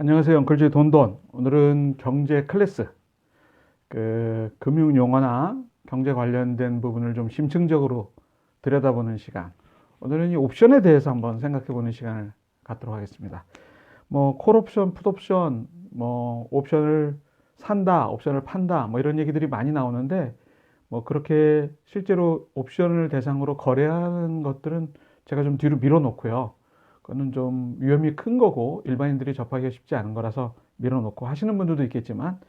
안녕하세요. 엉클즈의 돈돈. 오늘은 경제 클래스, 금융 용어나 경제 관련된 부분을 좀 심층적으로 들여다보는 시간. 오늘은 이 옵션에 대해서 한번 생각해 보는 시간을 갖도록 하겠습니다. 콜옵션, 풋옵션, 옵션을 산다, 옵션을 판다, 이런 얘기들이 많이 나오는데, 그렇게 실제로 옵션을 대상으로 거래하는 것들은 제가 좀 뒤로 밀어놓고요. 그거는 좀 위험이 큰 거고 일반인들이 접하기가 쉽지 않은 거라서 밀어놓고 하시는 분들도 있겠지만,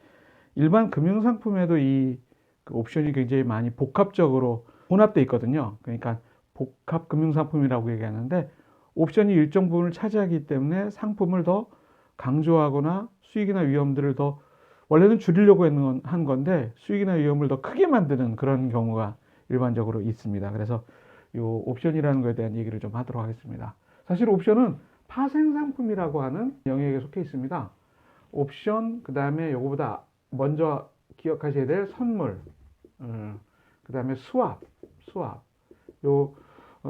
일반 금융상품에도 그 옵션이 굉장히 많이 복합적으로 혼합되어 있거든요. 그러니까 복합 금융상품이라고 얘기하는데, 옵션이 일정 부분을 차지하기 때문에 상품을 더 강조하거나 수익이나 위험들을 더 원래는 줄이려고 한 건데 수익이나 위험을 더 크게 만드는 그런 경우가 일반적으로 있습니다. 그래서 이 옵션이라는 것에 대한 얘기를 좀 하도록 하겠습니다. 사실 옵션은 파생상품이라고 하는 영역에 속해 있습니다. 옵션, 그 다음에 요거보다 먼저 기억하셔야 될 선물, 그 다음에 수압. 요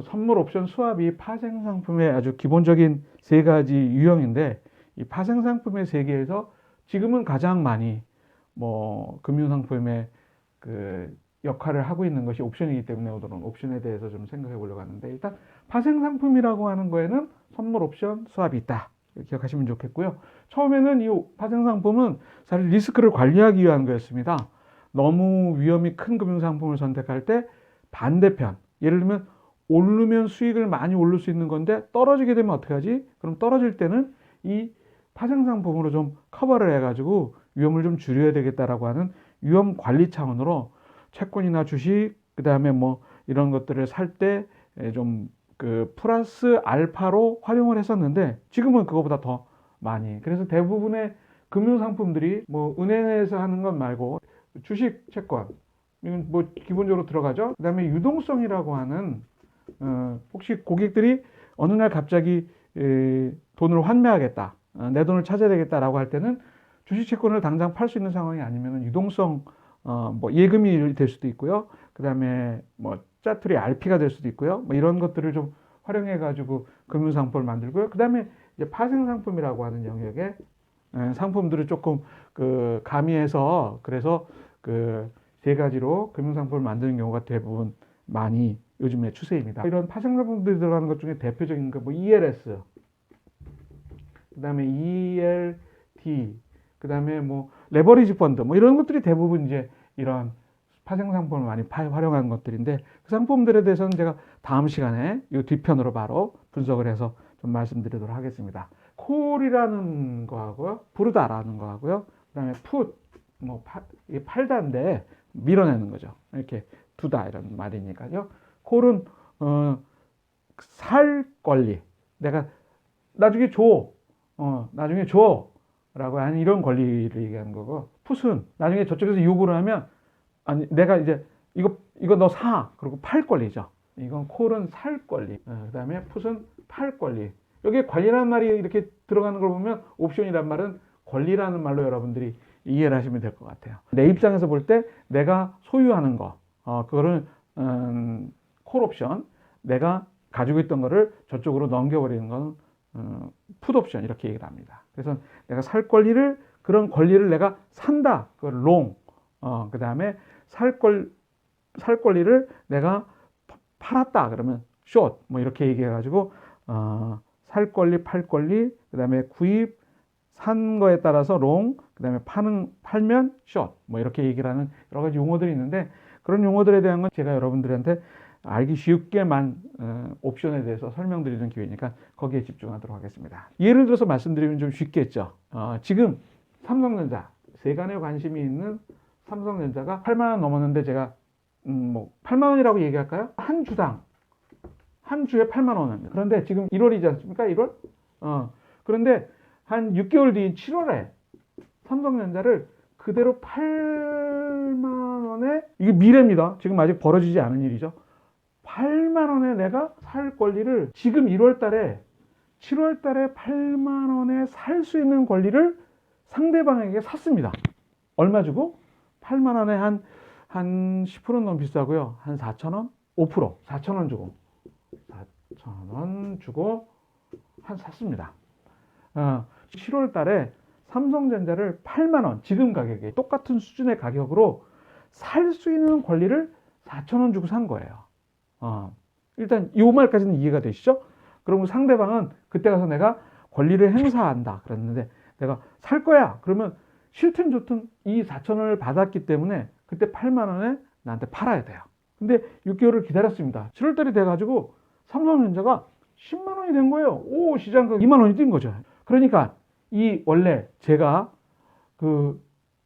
선물, 옵션, 수압이 파생상품의 아주 기본적인 세 가지 유형인데, 이 파생상품의 세계에서 지금은 가장 많이 금융상품의 그 역할을 하고 있는 것이 옵션이기 때문에 오늘은 옵션에 대해서 좀 생각해 보려고 하는데, 일단 파생상품이라고 하는 거에는 선물, 옵션, 수압이 있다. 기억하시면 좋겠고요. 처음에는 이 파생상품은 사실 리스크를 관리하기 위한 거였습니다. 너무 위험이 큰 금융상품을 선택할 때 반대편, 예를 들면 오르면 수익을 많이 올릴 수 있는 건데 떨어지게 되면 어떻게 하지? 그럼 떨어질 때는 이 파생상품으로 좀 커버를 해가지고 위험을 좀 줄여야 되겠다라고 하는 위험 관리 차원으로 채권이나 주식, 그 다음에 이런 것들을 살 때 좀 플러스 알파로 활용을 했었는데, 지금은 그거보다 더 많이. 그래서 대부분의 금융상품들이 은행에서 하는 것 말고 주식, 채권, 이건 기본적으로 들어가죠. 그 다음에 유동성이라고 하는, 혹시 고객들이 어느 날 갑자기 돈을 환매하겠다, 내 돈을 찾아야 되겠다라고 할 때는 주식 채권을 당장 팔 수 있는 상황이 아니면 유동성, 예금이 될 수도 있고요. 그 다음에 짜투리 RP가 될 수도 있고요. 이런 것들을 좀 활용해 가지고 금융상품을 만들고요. 그 다음에 이제 파생상품이라고 하는 영역의 상품들을 조금 가미해서, 그래서 세 가지로 금융상품을 만드는 경우가 대부분 많이 요즘의 추세입니다. 이런 파생상품들이 들어가는 것 중에 대표적인 거 ELS, 그 다음에 ELT, 그 다음에 레버리지 펀드, 이런 것들이 대부분 이제 이런 파생상품을 많이 활용하는 것들인데, 그 상품들에 대해서는 제가 다음 시간에 이 뒤편으로 바로 분석을 해서 좀 말씀드리도록 하겠습니다. 콜이라는 거하고요, 부르다라는 거하고요, 그 다음에 풋, 팔다인데 밀어내는 거죠. 이렇게 두다 이런 말이니까요. 콜은 살 권리, 내가 나중에 나중에 라고 하는 이런 권리를 얘기하는 거고, 풋은 나중에 저쪽에서 요구를 하면, 아니 내가 이제 이거 너 사, 그리고 팔 권리죠. 이건 콜은 살 권리, 그 다음에 풋은 팔 권리. 여기에 권리라는 말이 이렇게 들어가는 걸 보면 옵션이란 말은 권리라는 말로 여러분들이 이해를 하시면 될 것 같아요. 내 입장에서 볼 때 내가 소유하는 거, 그거를 콜 옵션, 내가 가지고 있던 거를 저쪽으로 넘겨버리는 건 풋 옵션, 이렇게 얘기를 합니다. 그래서 내가 살 권리를, 그런 권리를 내가 산다, 그걸 롱, 그 다음에 살 권리를 내가 팔았다 그러면 숏, 이렇게 얘기해가지고 살 권리, 팔 권리, 그 다음에 구입, 산 거에 따라서 롱, 그 다음에 팔면 숏, 이렇게 얘기를 하는 여러 가지 용어들이 있는데, 그런 용어들에 대한 건 제가 여러분들한테 알기 쉽게만 옵션에 대해서 설명드리는 기회니까 거기에 집중하도록 하겠습니다. 예를 들어서 말씀드리면 좀 쉽겠죠. 지금 삼성전자, 세간에 관심이 있는 삼성전자가 8만 원 넘었는데, 제가 8만 원이라고 얘기할까요? 한 주당, 한 주에 8만 원은. 그런데 지금 1월이지 않습니까? 1월? 그런데 한 6개월 뒤인 7월에 삼성전자를 그대로 8만 원에, 이게 미래입니다. 지금 아직 벌어지지 않은 일이죠. 8만 원에 내가 살 권리를, 지금 1월 달에 7월 달에 8만 원에 살 수 있는 권리를 상대방에게 샀습니다. 얼마 주고? 8만 원에 한 10%는 너무 비싸고요. 한 4천 원? 5%, 4천 원 주고. 4천 원 주고 샀습니다. 7월 달에 삼성전자를 8만 원, 지금 가격에 똑같은 수준의 가격으로 살 수 있는 권리를 4천 원 주고 산 거예요. 일단 이 말까지는 이해가 되시죠? 그러면 상대방은 그때 가서 내가 권리를 행사한다 그랬는데 내가 살 거야. 그러면 싫든 좋든 이 4천 원을 받았기 때문에 그때 8만 원에 나한테 팔아야 돼요. 근데 6개월을 기다렸습니다. 7월 달이 돼가지고 삼성전자가 10만 원이 된 거예요. 오, 시장 가격 2만 원이 뛴 거죠. 그러니까 이 원래 제가 그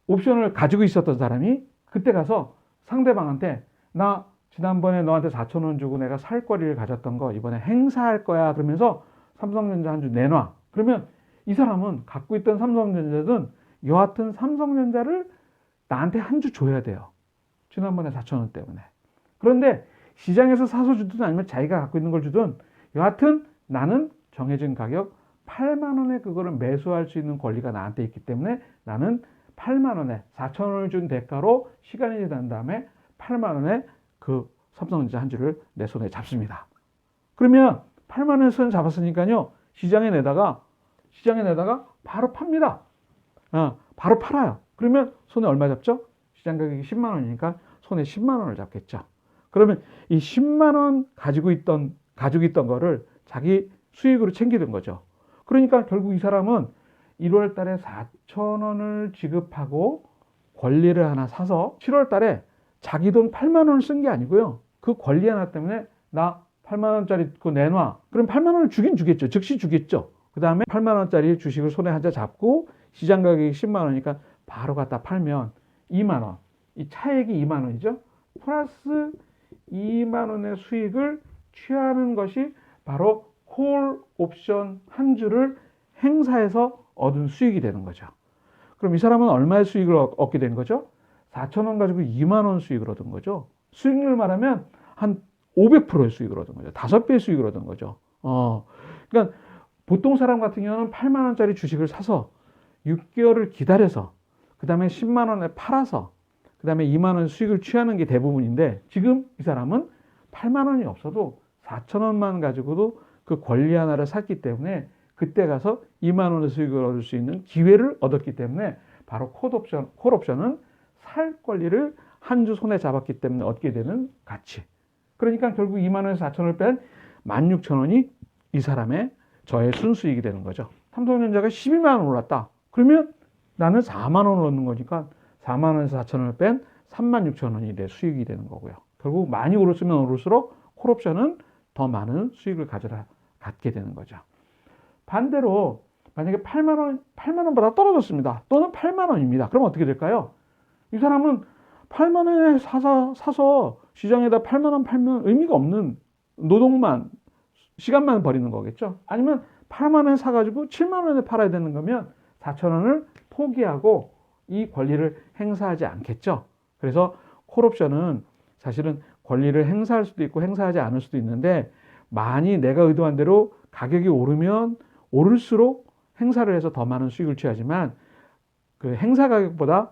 옵션을 가지고 있었던 사람이 그때 가서 상대방한테 나 지난번에 너한테 4천 원 주고 내가 살 거리를 가졌던 거 이번에 행사할 거야 그러면서 삼성전자 한 주 내놔. 그러면 이 사람은 갖고 있던 삼성전자든 여하튼 삼성전자를 나한테 한 주 줘야 돼요. 지난번에 4천 원 때문에. 그런데 시장에서 사서 주든 아니면 자기가 갖고 있는 걸 주든 여하튼 나는 정해진 가격 8만 원에 그거를 매수할 수 있는 권리가 나한테 있기 때문에 나는 8만 원에 4천 원을 준 대가로 시간이 지난 다음에 8만 원에 그 삼성전자 한 주를 내 손에 잡습니다. 그러면 8만 원에 손 잡았으니까요. 시장에 내다가 바로 팝니다. 바로 팔아요. 그러면 손에 얼마 잡죠? 시장 가격이 10만 원이니까 손에 10만 원을 잡겠죠. 그러면 이 10만 원 가지고 있던 거를 자기 수익으로 챙기는 거죠. 그러니까 결국 이 사람은 1월 달에 4천 원을 지급하고 권리를 하나 사서 7월 달에 자기 돈 8만 원을 쓴 게 아니고요. 그 권리 하나 때문에 나 8만 원짜리 그거 내놔. 그럼 8만 원을 주긴 주겠죠. 즉시 주겠죠. 그 다음에 8만 원짜리 주식을 손에 한 자 잡고 시장 가격이 10만 원이니까 바로 갖다 팔면 2만 원. 이 차액이 2만 원이죠. 플러스 2만 원의 수익을 취하는 것이 바로 콜 옵션 한 주를 행사해서 얻은 수익이 되는 거죠. 그럼 이 사람은 얼마의 수익을 얻게 된 거죠? 4천 원 가지고 2만 원 수익을 얻은 거죠. 수익률 말하면 한 500%의 수익을 얻은 거죠. 5배의 수익을 얻은 거죠. 그러니까 보통 사람 같은 경우는 8만 원짜리 주식을 사서 6개월을 기다려서 그 다음에 10만 원에 팔아서 그 다음에 2만 원 수익을 취하는 게 대부분인데 지금 이 사람은 8만 원이 없어도 4천 원만 가지고도 그 권리 하나를 샀기 때문에 그때 가서 2만 원의 수익을 얻을 수 있는 기회를 얻었기 때문에 바로 콜 옵션은 살 권리를 한 주 손에 잡았기 때문에 얻게 되는 가치. 그러니까 결국 2만 원에서 4천 원을 뺀 16,000원이 이 사람의 저의 순수익이 되는 거죠. 삼성전자가 12만 원 올랐다. 그러면 나는 4만 원을 얻는 거니까 4만 원에서 4천 원을 뺀 36,000원이 내 수익이 되는 거고요. 결국 많이 오르면 오를수록 콜옵션은 더 많은 수익을 갖게 되는 거죠. 반대로 만약에 8만 원보다 떨어졌습니다. 또는 8만 원입니다. 그럼 어떻게 될까요? 이 사람은 8만 원에 사서 시장에다 8만 원 팔면 의미가 없는 노동만, 시간만 버리는 거겠죠. 아니면 8만 원에 사가지고 7만 원에 팔아야 되는 거면 4천 원을 포기하고 이 권리를 행사하지 않겠죠. 그래서 콜옵션은 사실은 권리를 행사할 수도 있고 행사하지 않을 수도 있는데 많이 내가 의도한 대로 가격이 오르면 오를수록 행사를 해서 더 많은 수익을 취하지만 그 행사 가격보다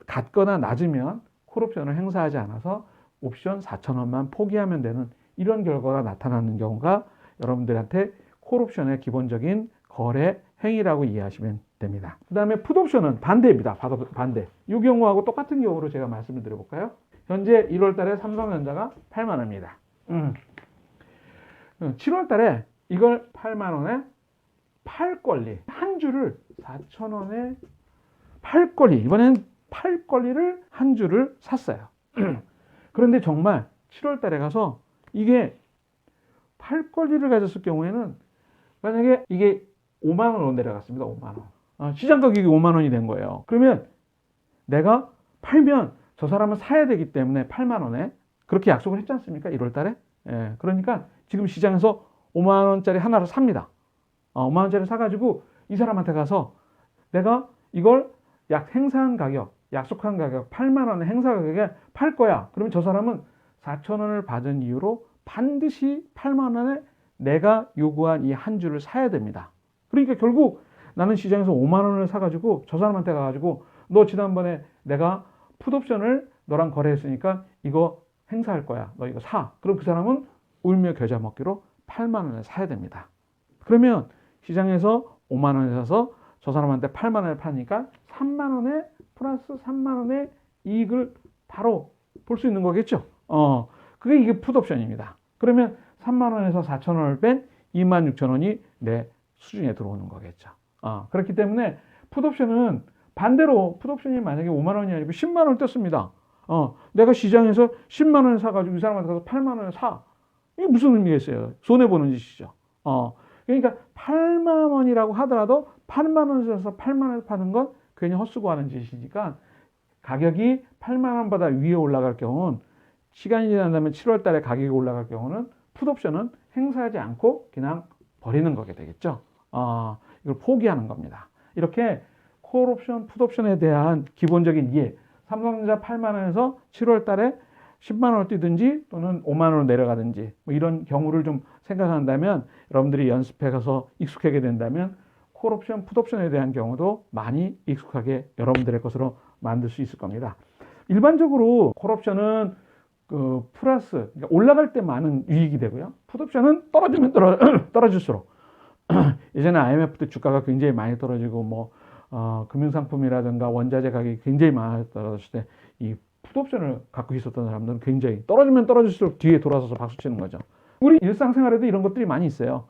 같거나 낮으면 콜옵션을 행사하지 않아서 옵션 4천 원만 포기하면 되는 이런 결과가 나타나는 경우가 여러분들한테 콜옵션의 기본적인 거래 행위라고 이해하시면 됩니다. 그 다음에 풋옵션은 반대입니다. 반대. 이 경우하고 똑같은 경우로 제가 말씀을 드려볼까요? 현재 1월 달에 삼성전자가 8만 원입니다. 7월 달에 이걸 8만 원에 팔 권리, 한 주를 4천 원에 팔 권리, 이번엔 팔 권리를 한 주를 샀어요. 그런데 정말 7월 달에 가서 이게 팔 권리를 가졌을 경우에는 만약에 이게 5만 원으로 내려갔습니다. 5만 원. 시장 가격이 5만 원이 된 거예요. 그러면 내가 팔면 저 사람은 사야 되기 때문에 8만 원에 그렇게 약속을 했지 않습니까? 1월 달에. 예, 그러니까 지금 시장에서 5만 원짜리 하나를 삽니다. 5만 원짜리 사가지고 이 사람한테 가서 내가 이걸 행사한 가격, 약속한 가격 8만 원의 행사 가격에 팔 거야. 그러면 저 사람은 4천 원을 받은 이유로 반드시 8만 원에 내가 요구한 이 한 주를 사야 됩니다. 그러니까 결국 나는 시장에서 5만 원을 사가지고 저 사람한테 가가지고 너 지난번에 내가 풋옵션을 너랑 거래했으니까 이거 행사할 거야. 너 이거 사. 그럼 그 사람은 울며 겨자 먹기로 8만 원에 사야 됩니다. 그러면 시장에서 5만 원에 사서 저 사람한테 8만 원에 파니까 3만 원에 플러스 3만 원의 이익을 바로 볼 수 있는 거겠죠. 그게 이게 풋옵션입니다. 그러면 3만 원에서 4천 원을 뺀 2만 6천 원이 내 수중에 들어오는 거겠죠. 그렇기 때문에 풋옵션은 반대로 풋옵션이 만약에 5만 원이 아니고 10만 원을 떴습니다. 내가 시장에서 10만 원에 사가지고 이 사람한테 가서 8만 원에 사. 이게 무슨 의미가 있어요? 손해보는 짓이죠. 그러니까 8만 원이라고 하더라도 8만 원에서 사서 8만 원에 파는 건 괜히 헛수고 하는 짓이니까 가격이 8만 원보다 위에 올라갈 경우는 시간이 지난다면 7월 달에 가격이 올라갈 경우는 풋옵션은 행사하지 않고 그냥 버리는 거게 되겠죠. 이걸 포기하는 겁니다. 이렇게 콜옵션, 풋옵션에 대한 기본적인 이해. 삼성전자 8만 원에서 7월 달에 10만 원을 뛰든지 또는 5만 원으로 내려가든지 뭐 이런 경우를 좀 생각한다면 여러분들이 연습해 가서 익숙하게 된다면 콜옵션, 풋옵션에 대한 경우도 많이 익숙하게 여러분들의 것으로 만들 수 있을 겁니다. 일반적으로 콜옵션은 그 플러스, 그러니까 올라갈 때 많은 유익이 되고요. 풋옵션은 떨어지면 떨어질수록 예전에 IMF 때 주가가 굉장히 많이 떨어지고 뭐 금융상품이라든가 원자재 가격이 굉장히 많이 떨어졌을 때 이 풋옵션을 갖고 있었던 사람들은 굉장히 떨어지면 떨어질수록 뒤에 돌아서서 박수치는 거죠. 우리 일상생활에도 이런 것들이 많이 있어요.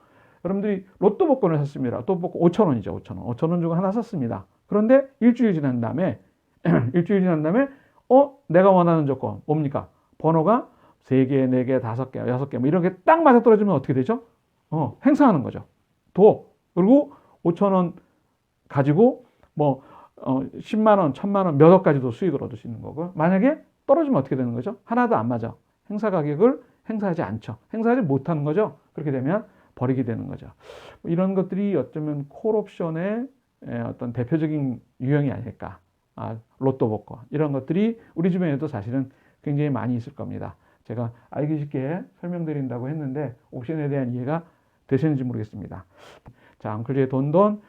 여러분들이 로또 복권을 샀습니다. 로또 복권 5천 원이죠. 5천 원. 5천 원 주고 하나 샀습니다. 그런데 일주일 지난 다음에 내가 원하는 조건 뭡니까? 번호가 3개, 4개, 5개, 6개 뭐 이런 게 딱 맞아 떨어지면 어떻게 되죠? 행사하는 거죠. 그리고 5천 원 가지고 뭐 10만 원, 1000만 원, 몇 억까지도 수익을 얻을 수 있는 거고요. 만약에 떨어지면 어떻게 되는 거죠? 하나도 안 맞아. 행사 가격을 행사하지 않죠. 행사하지 못하는 거죠. 그렇게 되면 버리게 되는 거죠. 이런 것들이 어쩌면 콜옵션의 어떤 대표적인 유형이 아닐까. 로또 복권 이런 것들이 우리 주변에도 사실은 굉장히 많이 있을 겁니다. 제가 알기 쉽게 설명드린다고 했는데 옵션에 대한 이해가 되시는지 모르겠습니다. 자, 앙클즈의 돈돈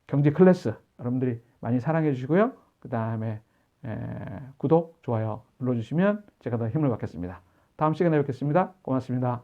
경제 클래스 여러분들이 많이 사랑해 주시고요. 그 다음에 구독, 좋아요 눌러주시면 제가 더 힘을 받겠습니다. 다음 시간에 뵙겠습니다. 고맙습니다.